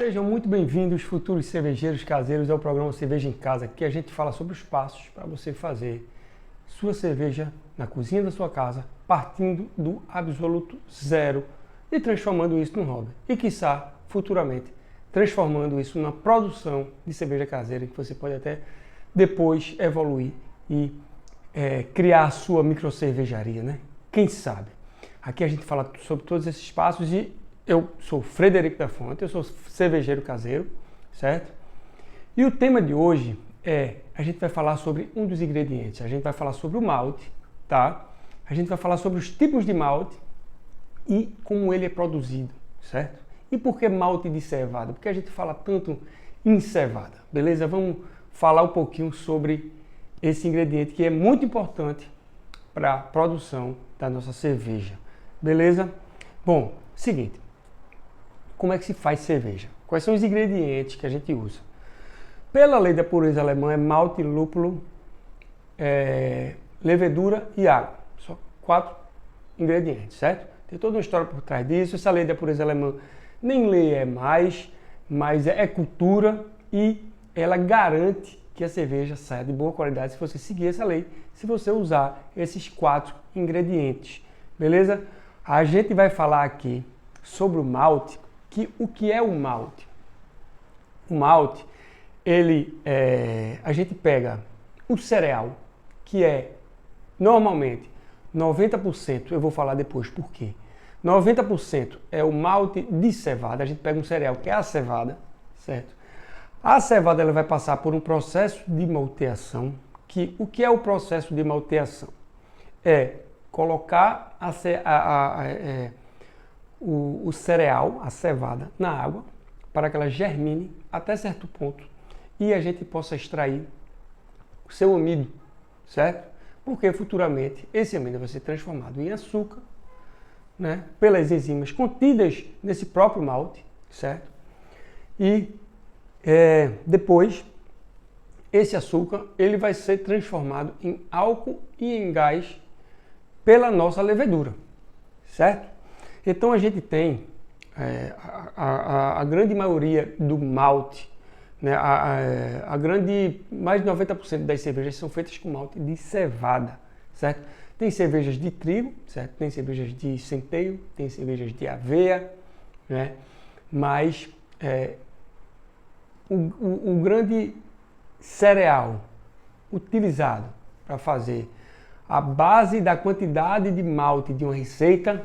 Sejam muito bem-vindos, futuros cervejeiros caseiros, ao programa Cerveja em Casa, que a gente fala sobre os passos para você fazer sua cerveja na cozinha da sua casa, partindo do absoluto zero e transformando isso num hobby. E, quiçá, futuramente, transformando isso numa produção de cerveja caseira, que você pode até depois evoluir e criar a sua microcervejaria, né? Quem sabe? Aqui a gente fala sobre todos esses passos e eu sou Frederico da Fonte, eu sou cervejeiro caseiro, certo? E o tema de hoje a gente vai falar sobre um dos ingredientes, a gente vai falar sobre o malte, tá? A gente vai falar sobre os tipos de malte e como ele é produzido, certo? E por que malte de cevada? Porque a gente fala tanto em cevada, beleza? Vamos falar um pouquinho sobre esse ingrediente que é muito importante para a produção da nossa cerveja, beleza? Bom, seguinte. Como é que se faz cerveja? Quais são os ingredientes que a gente usa? Pela lei da pureza alemã é malte, lúpulo, levedura e água. Só 4 ingredientes, certo? Tem toda uma história por trás disso. Essa lei da pureza alemã nem lei é mais, mas é cultura e ela garante que a cerveja saia de boa qualidade se você seguir essa lei, se você usar esses 4 ingredientes, beleza? A gente vai falar aqui sobre o malte. O que é o malte? O malte, a gente pega o cereal, que é normalmente 90%, eu vou falar depois por quê. 90% é o malte de cevada, a gente pega um cereal que é a cevada, certo? A cevada ela vai passar por um processo de malteação, o que é o processo de malteação? É colocar o cereal, a cevada, na água, para que ela germine até certo ponto e a gente possa extrair o seu amido, certo? Porque futuramente esse amido vai ser transformado em açúcar, né, pelas enzimas contidas nesse próprio malte, certo? E depois esse açúcar ele vai ser transformado em álcool e em gás pela nossa levedura, certo? Então a gente tem a grande maioria do malte, né, mais de 90% das cervejas são feitas com malte de cevada, certo? Tem cervejas de trigo, certo? Tem cervejas de centeio, tem cervejas de aveia, né? Mas o grande cereal utilizado para fazer a base da quantidade de malte de uma receita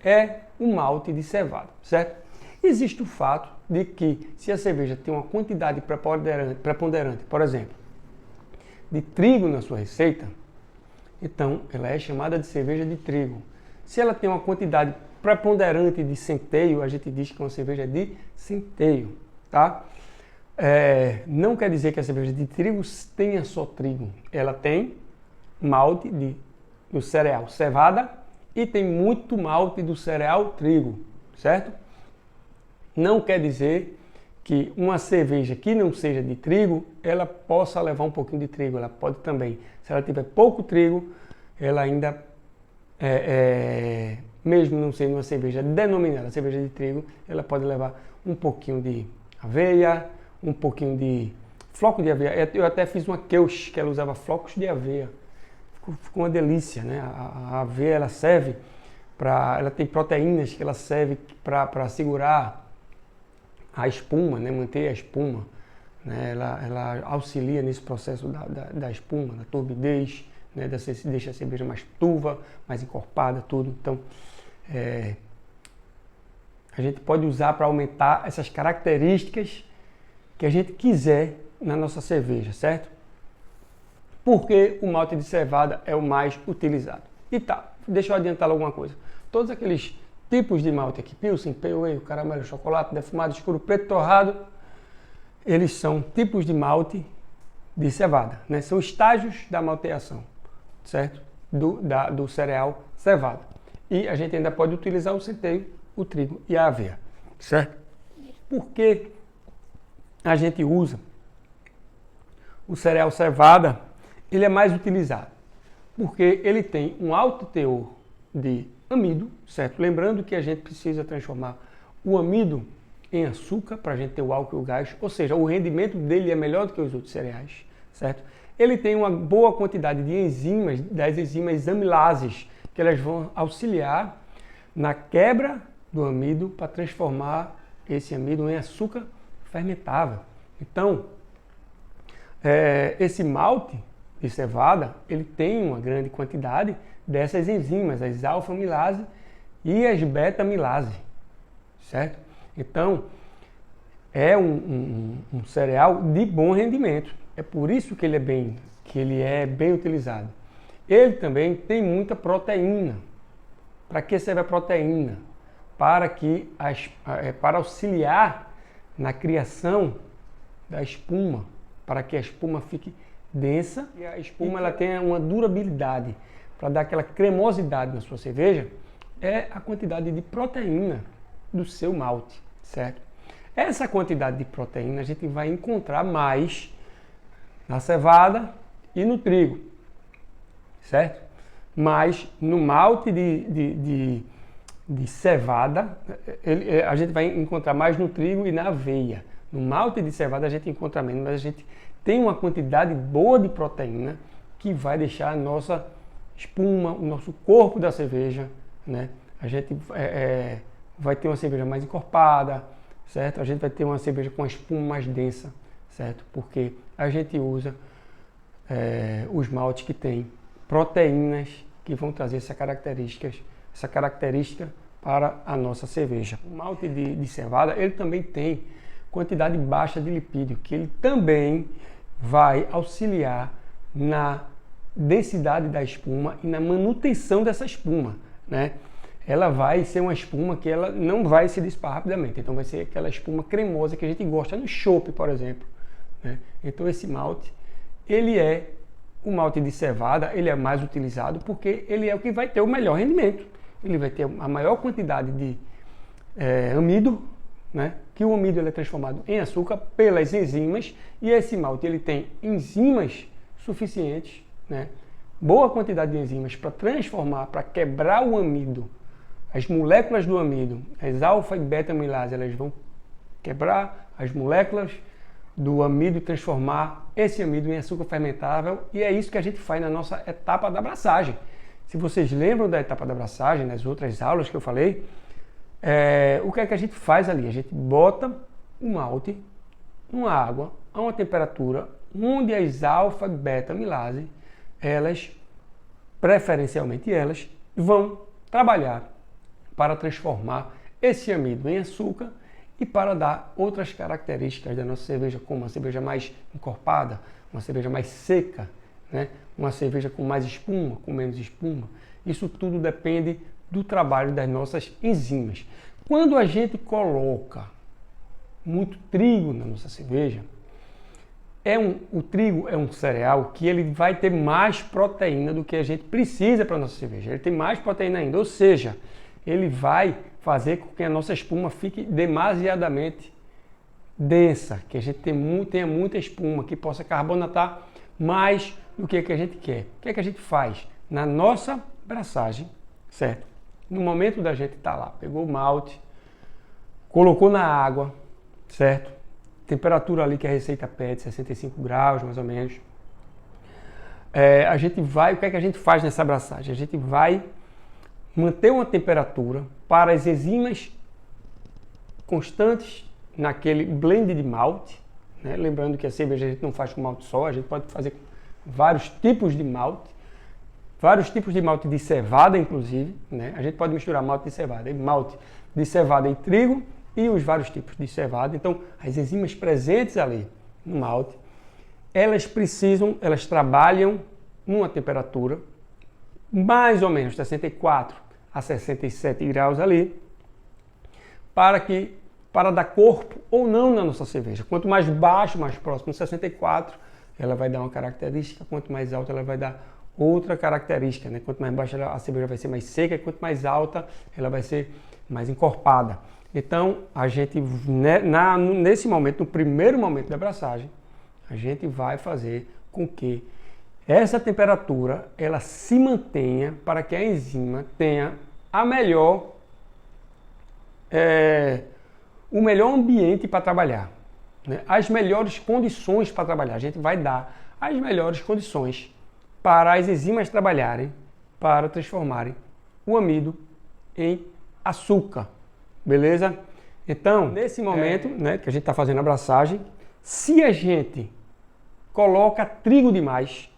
é o malte de cevada, certo? Existe o fato de que se a cerveja tem uma quantidade preponderante, por exemplo, de trigo na sua receita, então ela é chamada de cerveja de trigo. Se ela tem uma quantidade preponderante de centeio, a gente diz que é uma cerveja de centeio, tá? Não quer dizer que a cerveja de trigo tenha só trigo. Ela tem malte do cereal cevada e tem muito malte do cereal trigo, certo? Não quer dizer que uma cerveja que não seja de trigo, ela possa levar um pouquinho de trigo. Ela pode também, se ela tiver pouco trigo, ela ainda, mesmo não sendo uma cerveja denominada cerveja de trigo, ela pode levar um pouquinho de aveia, um pouquinho de floco de aveia. Eu até fiz uma Kölsch que ela usava flocos de aveia. Ficou uma delícia, né? A aveia ela serve ela tem proteínas que ela serve para segurar a espuma, né? Manter a espuma, né? Ela auxilia nesse processo da espuma, da turbidez, né? Deixa a cerveja mais turva, mais encorpada, tudo. Então, a gente pode usar para aumentar essas características que a gente quiser na nossa cerveja, certo? Porque o malte de cevada é o mais utilizado. E tá, deixa eu adiantar alguma coisa. Todos aqueles tipos de malte aqui, Pilsen, Pale Ale, caramelo, chocolate, defumado, escuro, preto, torrado, eles são tipos de malte de cevada, né? São estágios da malteação, certo? Do cereal cevada. E a gente ainda pode utilizar o centeio, o trigo e a aveia, certo? Por que a gente usa o cereal cevada? Ele é mais utilizado porque ele tem um alto teor de amido, certo? Lembrando que a gente precisa transformar o amido em açúcar para a gente ter o álcool e o gás, ou seja, o rendimento dele é melhor do que os outros cereais, certo? Ele tem uma boa quantidade de enzimas, das enzimas amilases, que elas vão auxiliar na quebra do amido para transformar esse amido em açúcar fermentável. Então, esse malte de cevada, ele tem uma grande quantidade dessas enzimas, as alfa-amilase e as beta-amilase, certo? Então, é um cereal de bom rendimento. É por isso que ele é bem utilizado. Ele também tem muita proteína. Para que serve a proteína? Para auxiliar na criação da espuma, para que a espuma fique densa e a espuma ela tenha uma durabilidade, para dar aquela cremosidade na sua cerveja, é a quantidade de proteína do seu malte, certo? Essa quantidade de proteína a gente vai encontrar mais na cevada e no trigo, certo? Mas no malte de cevada, a gente vai encontrar mais no trigo e na aveia. No malte de cevada a gente encontra menos, mas a gente tem uma quantidade boa de proteína que vai deixar a nossa espuma, o nosso corpo da cerveja, né? A gente vai ter uma cerveja mais encorpada, certo? A gente vai ter uma cerveja com a espuma mais densa, certo? Porque a gente usa os maltes que têm proteínas que vão trazer essa característica para a nossa cerveja. O malte de cevada, ele também tem quantidade baixa de lipídio, que ele também vai auxiliar na densidade da espuma e na manutenção dessa espuma, né? Ela vai ser uma espuma que ela não vai se dissipar rapidamente, então vai ser aquela espuma cremosa que a gente gosta no chopp, por exemplo, né? Então esse malte, o malte de cevada, ele é mais utilizado porque ele é o que vai ter o melhor rendimento. Ele vai ter a maior quantidade de amido, né? Que o amido ele é transformado em açúcar pelas enzimas, e esse malte ele tem enzimas suficientes, né? Boa quantidade de enzimas para transformar, para quebrar o amido. As moléculas do amido, as alfa e beta amilase, elas vão quebrar as moléculas do amido e transformar esse amido em açúcar fermentável, e é isso que a gente faz na nossa etapa da abraçagem. Se vocês lembram da etapa da abraçagem, nas outras aulas que eu falei, o que é que a gente faz ali? A gente bota o malte numa água a uma temperatura onde as alfa e beta amilase, preferencialmente elas, vão trabalhar para transformar esse amido em açúcar e para dar outras características da nossa cerveja, como uma cerveja mais encorpada, uma cerveja mais seca, né? Uma cerveja com mais espuma, com menos espuma. Isso tudo depende do trabalho das nossas enzimas. Quando a gente coloca muito trigo na nossa cerveja, o trigo é um cereal que ele vai ter mais proteína do que a gente precisa para a nossa cerveja. Ele tem mais proteína ainda, ou seja, ele vai fazer com que a nossa espuma fique demasiadamente densa, que a gente tenha muita espuma, que possa carbonatar mais do que a gente quer. O que é que a gente faz? Na nossa abraçagem, certo? No momento da gente estar lá, pegou o malte, colocou na água, certo? Temperatura ali que a receita pede, 65 graus mais ou menos. O que é que a gente faz nessa abraçagem? A gente vai manter uma temperatura para as enzimas constantes naquele blend de malte, né? Lembrando que a cerveja a gente não faz com malte só, a gente pode fazer com vários tipos de malte de cevada, inclusive, né? A gente pode misturar malte de cevada e trigo e os vários tipos de cevada. Então, as enzimas presentes ali no malte, elas trabalham numa temperatura mais ou menos 64 a 67 graus ali, para dar corpo ou não na nossa cerveja. Quanto mais baixo, mais próximo de 64, ela vai dar uma característica, quanto mais alta ela vai dar outra característica, né? Quanto mais baixa a cerveja vai ser mais seca, e quanto mais alta ela vai ser mais encorpada. Então, a gente, nesse momento, no primeiro momento da abraçagem, a gente vai fazer com que essa temperatura ela se mantenha para que a enzima tenha o melhor ambiente para trabalhar, né? As melhores condições para trabalhar. A gente vai dar as melhores condições para as enzimas trabalharem, para transformarem o amido em açúcar, beleza? Então, nesse momento, né, que a gente está fazendo a abraçagem, se a gente coloca trigo demais,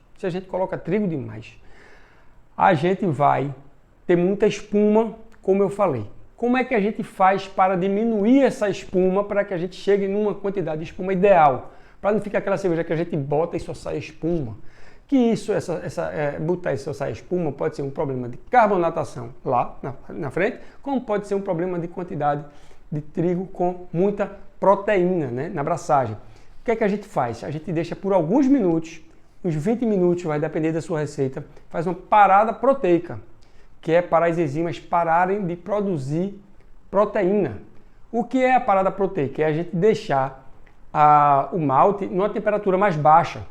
a gente vai ter muita espuma, como eu falei. Como é que a gente faz para diminuir essa espuma para que a gente chegue numa quantidade de espuma ideal? Para não ficar aquela cerveja que a gente bota e só sai espuma. Que isso, botar e só sai espuma pode ser um problema de carbonatação lá na frente, como pode ser um problema de quantidade de trigo com muita proteína, né, na abraçagem. O que é que a gente faz? A gente deixa por alguns minutos, uns 20 minutos, vai depender da sua receita, faz uma parada proteica, que é para as enzimas pararem de produzir proteína. O que é a parada proteica? É a gente deixar o malte numa temperatura mais baixa.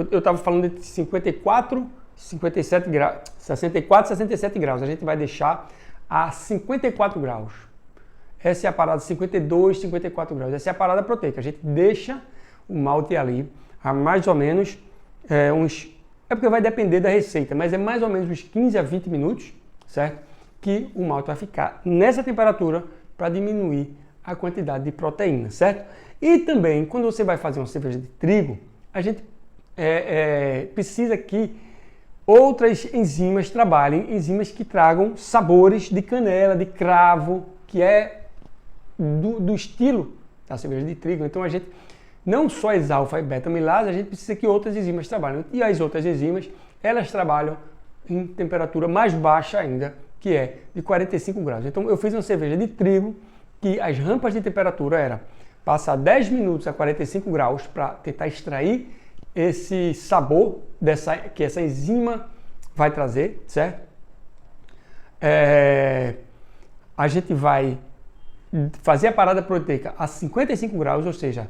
Eu estava falando de 64, 57 graus, 64, 67 graus. A gente vai deixar a 54 graus. Essa é a parada 52, 54 graus. Essa é a parada proteica. A gente deixa o malte ali a mais ou menos é porque vai depender da receita, mas é mais ou menos uns 15 a 20 minutos, certo? Que o malte vai ficar nessa temperatura para diminuir a quantidade de proteína, certo? E também, quando você vai fazer uma cerveja de trigo, a gente precisa que outras enzimas trabalhem, enzimas que tragam sabores de canela, de cravo, que é do estilo da cerveja de trigo. Então a gente não só as alfa e beta amilase, a gente precisa que outras enzimas trabalhem. E as outras enzimas, elas trabalham em temperatura mais baixa ainda, que é de 45 graus. Então eu fiz uma cerveja de trigo que as rampas de temperatura eram passar 10 minutos a 45 graus para tentar extrair esse sabor que essa enzima vai trazer, certo? A gente vai fazer a parada proteica a 55 graus, ou seja,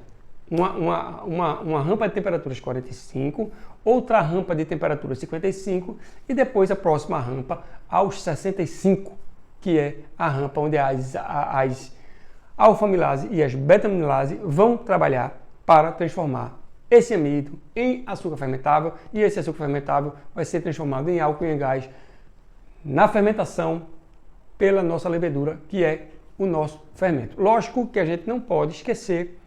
uma rampa de temperaturas 45, outra rampa de temperatura 55 e depois a próxima rampa aos 65, que é a rampa onde as alfa-amilase e as beta-amilase vão trabalhar para transformar esse amido em açúcar fermentável, e esse açúcar fermentável vai ser transformado em álcool e em gás na fermentação pela nossa levedura, que é o nosso fermento. Lógico que a gente não pode esquecer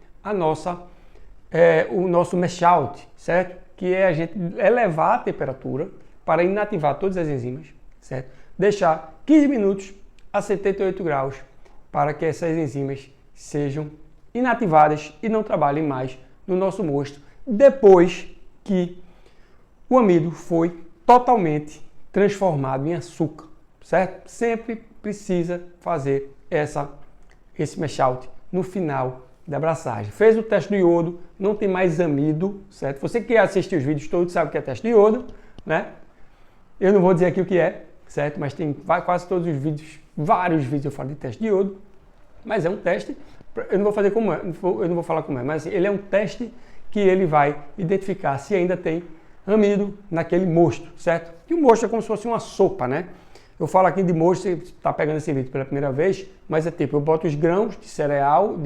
o nosso mash out, certo? Que é a gente elevar a temperatura para inativar todas as enzimas, certo? Deixar 15 minutos a 78 graus para que essas enzimas sejam inativadas e não trabalhem mais no nosso mosto depois que o amido foi totalmente transformado em açúcar, certo? Sempre precisa fazer esse mash out no final da abraçagem. Fez o teste do iodo, não tem mais amido, certo? Você que assiste os vídeos todos sabe o que é teste de iodo, né? Eu não vou dizer aqui o que é, certo? Mas tem quase todos os vídeos, vários vídeos eu falo de teste de iodo, mas é um teste, eu não vou fazer como é, eu não vou falar como é, mas assim, ele é um teste que ele vai identificar se ainda tem amido naquele mosto, certo? E o mosto é como se fosse uma sopa, né? Eu falo aqui de mosto, você está pegando esse vídeo pela primeira vez, mas é tipo, eu boto os grãos de cereal,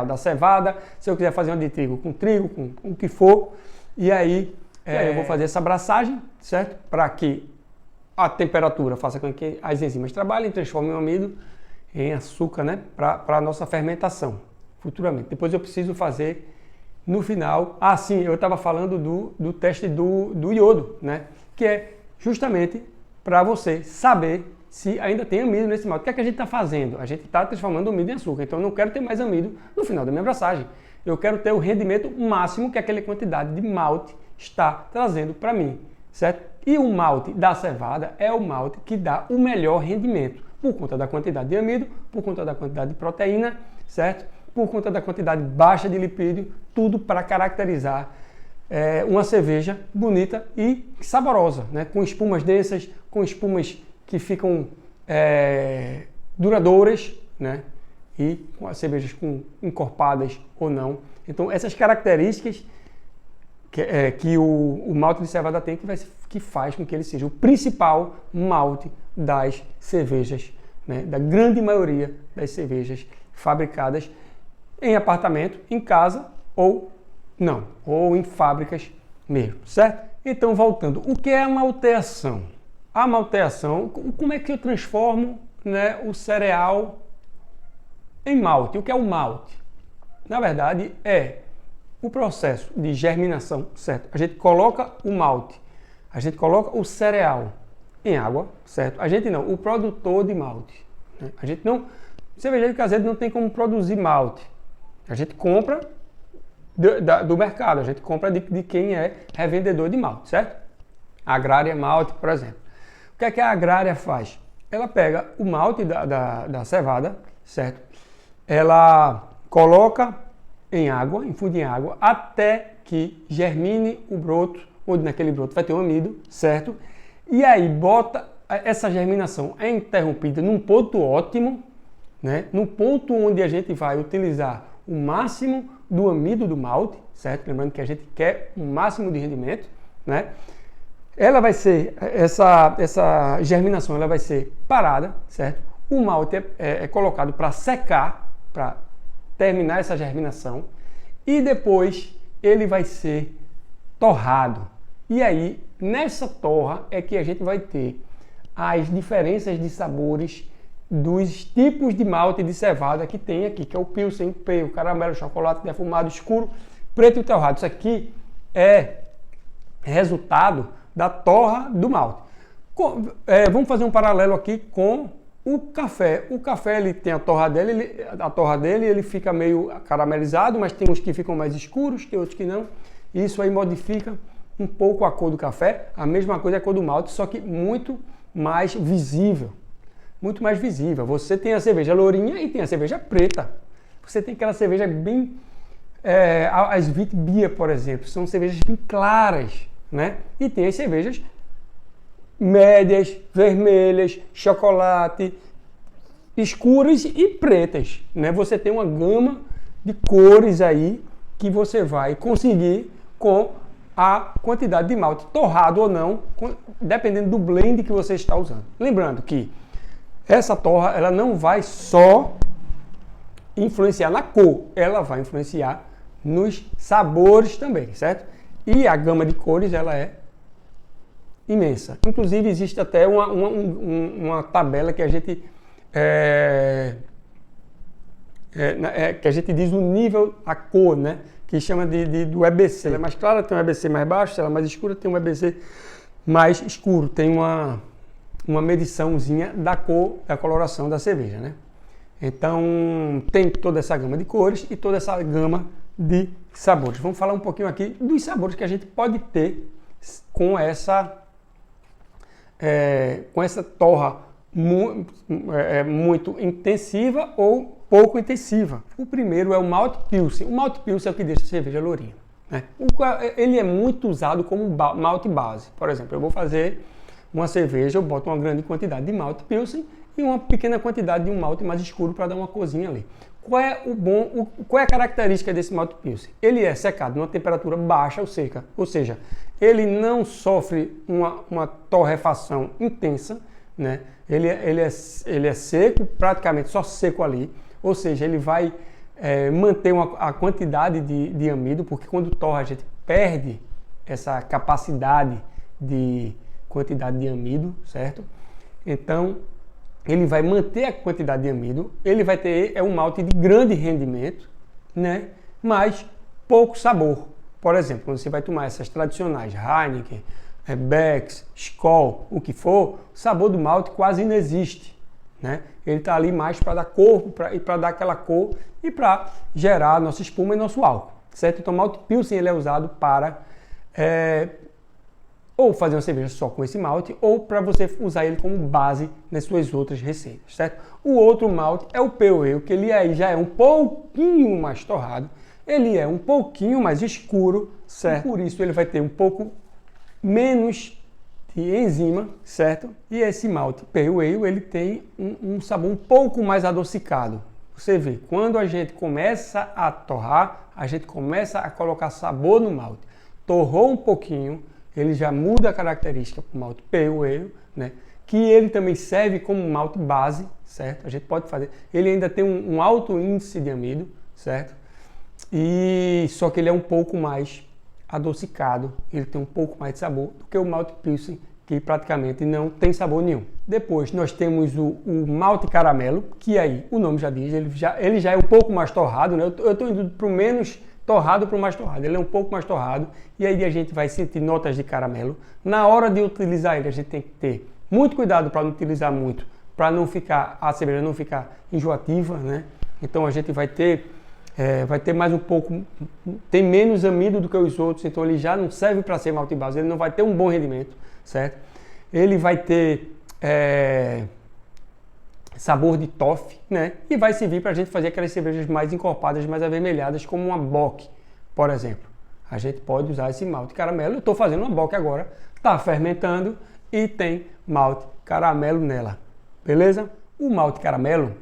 da cevada, se eu quiser fazer uma de trigo, com o que for, e aí eu vou fazer essa abraçagem, certo? Para que a temperatura faça com que as enzimas trabalhem, transformem o amido em açúcar, né? Para a nossa fermentação, futuramente. Depois eu preciso fazer no final, sim, eu estava falando do teste do iodo, né? Que é justamente para você saber se ainda tem amido nesse malte. O que é que a gente está fazendo? A gente está transformando o amido em açúcar, então eu não quero ter mais amido no final da minha abraçagem. Eu quero ter o rendimento máximo que aquela quantidade de malte está trazendo para mim, certo? E o malte da cevada é o malte que dá o melhor rendimento, por conta da quantidade de amido, por conta da quantidade de proteína, certo? Por conta da quantidade baixa de lipídio, tudo para caracterizar uma cerveja bonita e saborosa, né? Com espumas densas, com espumas que ficam duradouras, né? E com as cervejas encorpadas ou não. Então essas características que o malte de cevada tem que faz com que ele seja o principal malte das cervejas né, da grande maioria das cervejas fabricadas em apartamento, em casa ou não, ou em fábricas mesmo, certo? Então, voltando, o que é a malteação? A malteação, como é que eu transformo, né, o cereal em malte? O que é o malte? Na verdade, é o processo de germinação, certo? A gente coloca o malte, a gente coloca o cereal em água, certo? A gente não, o produtor de malte, né? A gente não, cervejeiro caseiro não tem como produzir malte. A gente compra do mercado, a gente compra de quem é revendedor de malte, certo? A Agrária Malte, por exemplo. O que é que a Agrária faz? Ela pega o malte da cevada, certo? Ela coloca em água, infunde em água, até que germine o broto, onde naquele broto vai ter um amido, certo? E aí bota essa germinação é interrompida num ponto ótimo, né? No ponto onde a gente vai utilizar o máximo do amido do malte, certo? Lembrando que a gente quer um máximo de rendimento, né? Ela vai ser, essa germinação ela vai ser parada, certo? O malte é colocado para secar, para terminar essa germinação, e depois ele vai ser torrado. E aí, nessa torra é que a gente vai ter as diferenças de sabores dos tipos de malte de cevada que tem aqui, que é o Pilsen, o caramelo, chocolate defumado, escuro, preto e torrado. Isso aqui é resultado da torra do malte. Vamos fazer um paralelo aqui com o café. O café ele tem a torra dele, ele fica meio caramelizado, mas tem uns que ficam mais escuros, tem outros que não. Isso aí modifica um pouco a cor do café. A mesma coisa é a cor do malte, só que muito mais visível. Muito mais visível. Você tem a cerveja lourinha e tem a cerveja preta. Você tem aquela cerveja bem... as Witbier, por exemplo, são cervejas bem claras, né? E tem as cervejas médias, vermelhas, chocolate, escuras e pretas, né? Você tem uma gama de cores aí que você vai conseguir com a quantidade de malte, torrado ou não, dependendo do blend que você está usando. Lembrando que essa torra ela não vai só influenciar na cor, ela vai influenciar nos sabores também, certo? E a gama de cores ela é imensa. Inclusive existe até uma tabela que a gente que a gente diz o nível, a cor, né? Que chama do EBC. Ela é mais clara, tem um EBC mais baixo, se ela é mais escura, tem um EBC mais escuro. Tem uma mediçãozinha da cor, da coloração da cerveja, né? Então, tem toda essa gama de cores e toda essa gama de sabores. Vamos falar um pouquinho aqui dos sabores que a gente pode ter com essa torra muito intensiva ou pouco intensiva. O primeiro é o Malt Pilsen. O Malt Pilsen é o que deixa a cerveja lourinha, né? Ele é muito usado como malte base. Por exemplo, eu vou fazer uma cerveja, eu boto uma grande quantidade de Malt Pilsen e uma pequena quantidade de um malte mais escuro para dar uma corzinha ali. Qual é a característica desse Malt Pilsen? Ele é secado numa temperatura baixa ou seca, ou seja, ele não sofre uma torrefação intensa, né? Ele é seco, praticamente só seco ali, ou seja, ele vai manter a quantidade de amido, porque quando torra a gente perde essa capacidade de quantidade de amido, certo? Então, ele vai manter a quantidade de amido, ele vai ter um malte de grande rendimento, né? Mas pouco sabor. Por exemplo, quando você vai tomar essas tradicionais, Heineken, Beck's, Skol, o que for, o sabor do malte quase não existe, né? Ele está ali mais para dar corpo, para dar aquela cor e para gerar nossa espuma e nosso álcool, certo? Então, o Malt Pilsen ele é usado para ou fazer uma cerveja só com esse malte, ou para você usar ele como base nas suas outras receitas, certo? O outro malte é o Pale Ale, que ele aí já é um pouquinho mais torrado, ele é um pouquinho mais escuro, certo? E por isso ele vai ter um pouco menos de enzima, certo? E esse malte Pale Ale, ele tem um sabor um pouco mais adocicado. Você vê, quando a gente começa a torrar, a gente começa a colocar sabor no malte. Torrou um pouquinho, ele já muda a característica para o malte Pale Ale, né? que ele também serve como malte base, certo? A gente pode fazer. Ele ainda tem um alto índice de amido, certo? E só que ele é um pouco mais adocicado, ele tem um pouco mais de sabor do que o malte pilsen, que praticamente não tem sabor nenhum. Depois nós temos o malte caramelo, que aí o nome já diz, ele já é um pouco mais torrado, né? Eu estou indo para o menos torrado para o mais torrado, ele é um pouco mais torrado, e aí a gente vai sentir notas de caramelo. Na hora de utilizar ele, a gente tem que ter muito cuidado para não utilizar muito, para não ficar, a cerveja não ficar enjoativa, né? Então a gente vai ter mais um pouco, tem menos amido do que os outros, então ele já não serve para ser malte base, ele não vai ter um bom rendimento, certo? Ele vai ter sabor de toffee, né? E vai servir para a gente fazer aquelas cervejas mais encorpadas, mais avermelhadas, como uma bock, por exemplo. A gente pode usar esse malte caramelo. Eu estou fazendo uma bock agora, está fermentando e tem malte caramelo nela, beleza? O malte caramelo,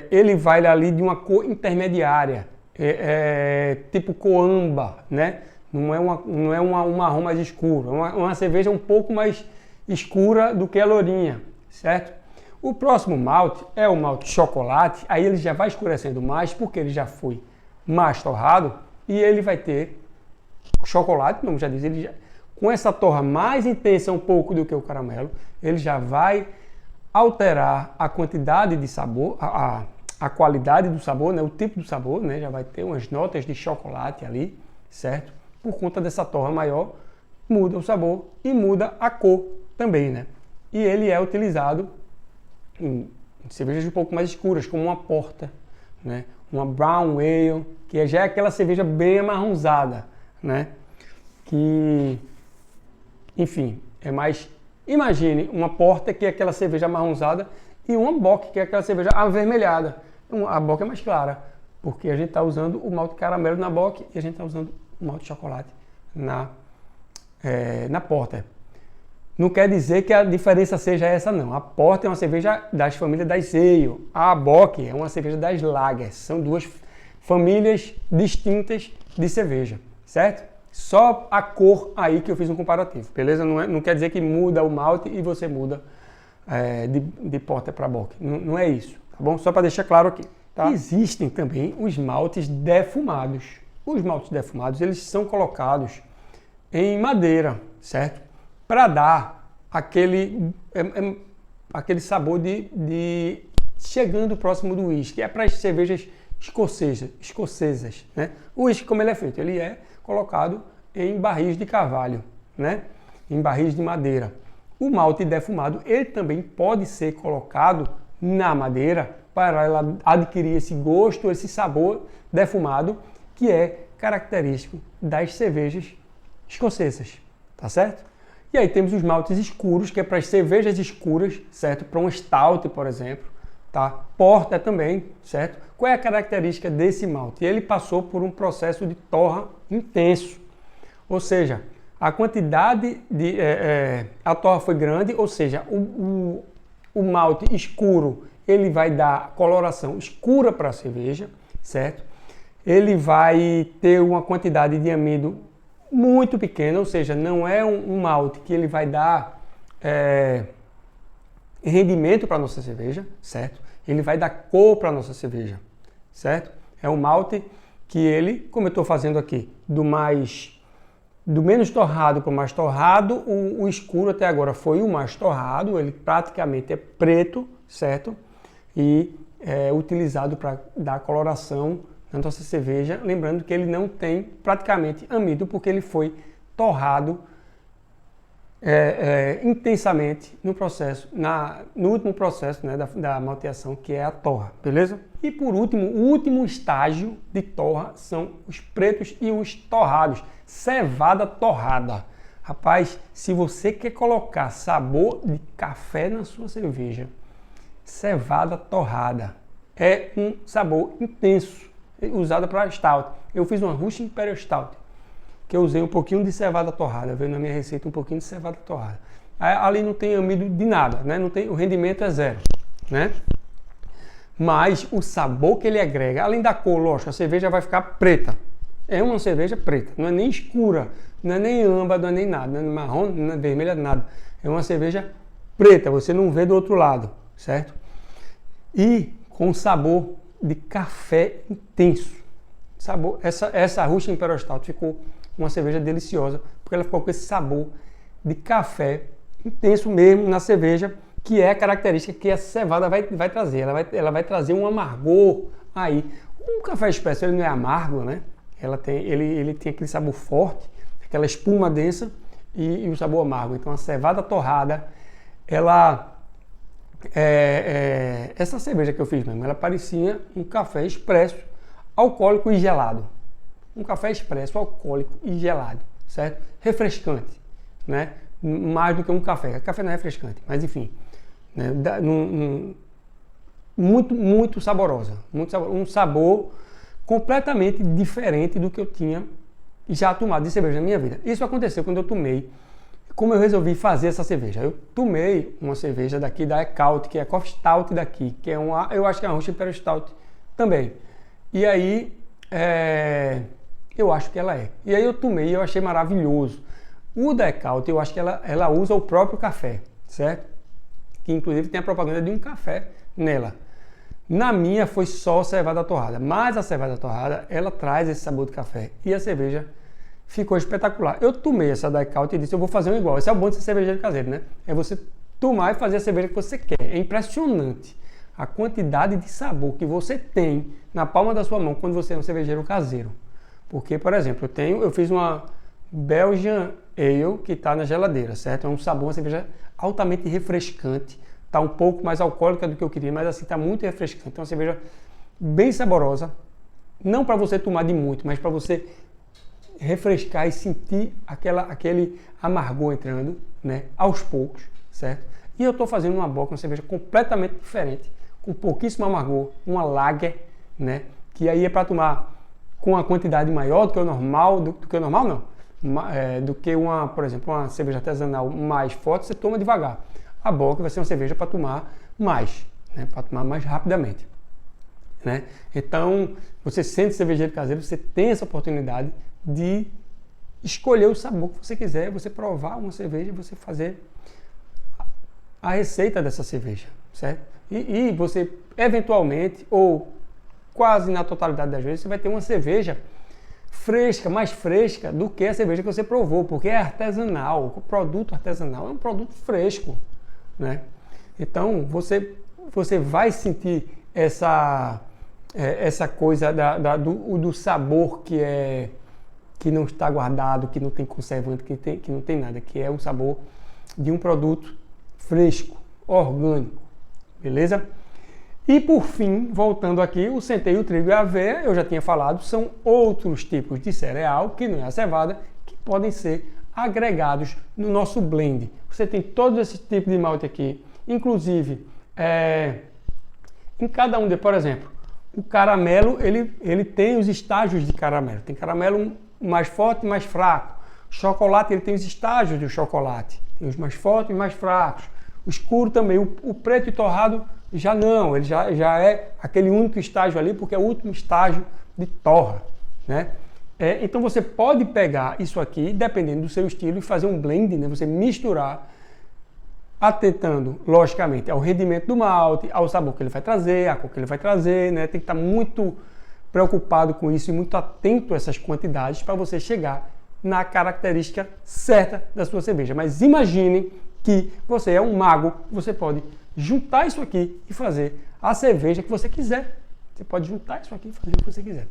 ele vai ali de uma cor intermediária, tipo coamba, né? Não é um marrom mais escuro, é uma cerveja um pouco mais escura do que a lourinha, certo? O próximo malte é o malte chocolate, aí ele já vai escurecendo mais porque ele já foi mais torrado e ele vai ter chocolate, como já diz, com essa torra mais intensa um pouco do que o caramelo, ele já vai alterar a quantidade de sabor, a qualidade do sabor, né? O tipo do sabor, né? Já vai ter umas notas de chocolate ali, certo? Por conta dessa torra maior, muda o sabor e muda a cor também, né? E ele é utilizado em cervejas um pouco mais escuras, como uma porter, né? Uma brown ale, que já é aquela cerveja bem amarronzada, né? Que, enfim, é mais... Imagine uma porter, que é aquela cerveja amarronzada, e uma bock, que é aquela cerveja avermelhada. A bock é mais clara, porque a gente está usando o malte caramelo na bock e a gente está usando o malte chocolate na porter. Não quer dizer que a diferença seja essa, não. A porter é uma cerveja das famílias das ale. A bock é uma cerveja das lagers. São duas famílias distintas de cerveja, certo? Só a cor aí que eu fiz um comparativo, beleza? Não quer dizer que muda o malte e você muda de porter para bock. Não é isso, tá bom? Só para deixar claro aqui, tá? Existem também os maltes defumados. Os maltes defumados, eles são colocados em madeira, certo? Para dar aquele sabor de chegando próximo do uísque. É para as cervejas escocesas, né? O uísque, como ele é feito? Ele é colocado em barris de carvalho, né? Em barris de madeira. O malte defumado, ele também pode ser colocado na madeira para ela adquirir esse gosto, esse sabor defumado, que é característico das cervejas escocesas, tá certo? E aí temos os maltes escuros, que é para as cervejas escuras, certo? Para um stout, por exemplo, tá? Porter também, certo? Qual é a característica desse malte? Ele passou por um processo de torra intenso, ou seja, a quantidade a torra foi grande, ou seja, o malte escuro, ele vai dar coloração escura para a cerveja, certo? Ele vai ter uma quantidade de amido muito pequena, ou seja, não é um malte que ele vai dar rendimento para a nossa cerveja, certo? Ele vai dar cor para a nossa cerveja, certo? É um malte que ele, como eu estou fazendo aqui, do menos torrado para o mais torrado, o escuro até agora foi o mais torrado, ele praticamente é preto, certo? E é utilizado para dar coloração na nossa cerveja, lembrando que ele não tem praticamente amido, porque ele foi torrado intensamente no processo, no último processo, né, da malteação, que é a torra, beleza? E por último, o último estágio de torra são os pretos e os torrados, cevada torrada. Rapaz, se você quer colocar sabor de café na sua cerveja, cevada torrada é um sabor intenso, usada para stout. Eu fiz uma Russian Imperial Stout, que eu usei um pouquinho de cevada torrada, veio na minha receita um pouquinho de cevada torrada. Ali não tem amido de nada, né? Não tem, o rendimento é zero, né? Mas o sabor que ele agrega, além da cor, lógico, a cerveja vai ficar preta. É uma cerveja preta, não é nem escura, não é nem âmbar, não é nem nada, não é marrom, não é vermelha, nada. É uma cerveja preta, você não vê do outro lado, certo? E com sabor de café intenso. Sabor, essa Russian Imperial Stout ficou uma cerveja deliciosa, porque ela ficou com esse sabor de café intenso mesmo na cerveja, que é a característica que a cevada vai trazer. Ela vai trazer um amargor aí. Um café expresso ele não é amargo, né? Ele tem aquele sabor forte, aquela espuma densa e o sabor amargo. Então a cevada torrada, essa cerveja que eu fiz mesmo, ela parecia um café expresso, alcoólico e gelado. Um café expresso, alcoólico e gelado, certo? Refrescante, né? Mais do que um café. Café não é refrescante, mas enfim, né? Muito saborosa, um sabor completamente diferente do que eu tinha já tomado de cerveja na minha vida. Isso aconteceu quando eu tomei, como eu resolvi fazer essa cerveja. Eu tomei uma cerveja daqui da Ecaut, que é a Coffee Stout daqui, que é eu acho que é uma Russian Imperial Stout também. E aí, eu acho que ela é. E aí eu tomei e eu achei maravilhoso. O da Ecaut, eu acho que ela usa o próprio café, certo? Que inclusive tem a propaganda de um café nela. Na minha foi só cevada torrada, mas a cevada torrada, ela traz esse sabor de café e a cerveja ficou espetacular. Eu tomei essa da Ecaut e disse, eu vou fazer um igual. Esse é o bom de ser cervejeiro caseiro, né? É você tomar e fazer a cerveja que você quer. É impressionante a quantidade de sabor que você tem na palma da sua mão quando você é um cervejeiro caseiro. Porque, por exemplo, eu fiz uma Belgian Ale que está na geladeira, certo? É um sabor, uma cerveja altamente refrescante. Está um pouco mais alcoólica do que eu queria, mas assim está muito refrescante. Então, uma cerveja bem saborosa. Não para você tomar de muito, mas para você refrescar e sentir aquele amargor entrando, né? Aos poucos, certo? E eu estou fazendo uma bock, uma cerveja completamente diferente, com pouquíssimo amargor, uma lager, né? Que aí é para tomar com uma quantidade maior do que o normal, do que o normal não, do que por exemplo, uma cerveja artesanal mais forte, você toma devagar. A bock vai ser uma cerveja para tomar mais, né? Para tomar mais rapidamente, né? Então, você sente cervejeiro caseiro, você tem essa oportunidade de escolher o sabor que você quiser, você provar uma cerveja e você fazer a receita dessa cerveja, certo? E você, eventualmente, ou quase na totalidade das vezes, você vai ter uma cerveja fresca, mais fresca do que a cerveja que você provou, porque é artesanal, o produto artesanal é um produto fresco, né? Então, você vai sentir essa coisa do sabor que não está guardado, que não tem conservante, que não tem nada, que é um sabor de um produto fresco, orgânico, beleza? E por fim, voltando aqui, o centeio, o trigo e a aveia, eu já tinha falado, são outros tipos de cereal, que não é a cevada, que podem ser agregados no nosso blend. Você tem todos esses tipos de malte aqui, inclusive, em cada um por exemplo, o caramelo, ele tem os estágios de caramelo. Tem caramelo mais forte e mais fraco. O chocolate, ele tem os estágios do chocolate. Tem os mais fortes e mais fracos. O escuro também. O preto e torrado já não. Ele já é aquele único estágio ali, porque é o último estágio de torra, né? Então você pode pegar isso aqui, dependendo do seu estilo, e fazer um blend, né? Você misturar, atentando, logicamente, ao rendimento do malte, ao sabor que ele vai trazer, à cor que ele vai trazer, né? Tem que estar muito preocupado com isso e muito atento a essas quantidades para você chegar na característica certa da sua cerveja. Mas imagine que você é um mago, você pode juntar isso aqui e fazer a cerveja que você quiser. Você pode juntar isso aqui e fazer o que você quiser,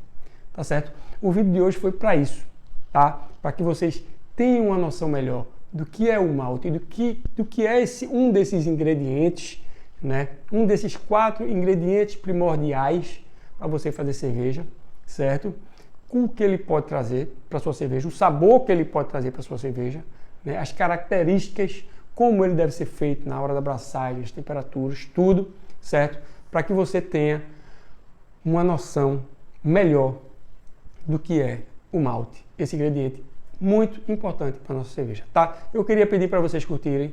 tá certo? O vídeo de hoje foi para isso, tá? Para que vocês tenham uma noção melhor do que é o malte, do que é um desses ingredientes, né? Um desses 4 ingredientes primordiais para você fazer cerveja, certo? Com o que ele pode trazer para sua cerveja, o sabor que ele pode trazer para sua cerveja, né? As características, como ele deve ser feito na hora da abraçagem, as temperaturas, tudo, certo? Para que você tenha uma noção melhor do que é o malte, esse ingrediente muito importante para a nossa cerveja, tá? Eu queria pedir para vocês curtirem,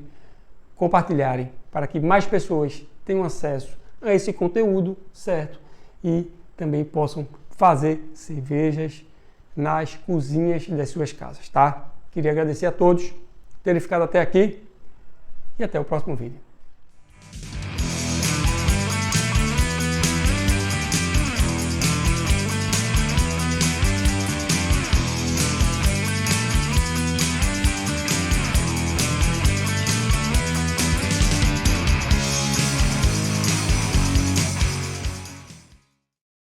compartilharem, para que mais pessoas tenham acesso a esse conteúdo, certo? E também possam fazer cervejas nas cozinhas das suas casas, tá? Queria agradecer a todos por terem ficado até aqui e até o próximo vídeo.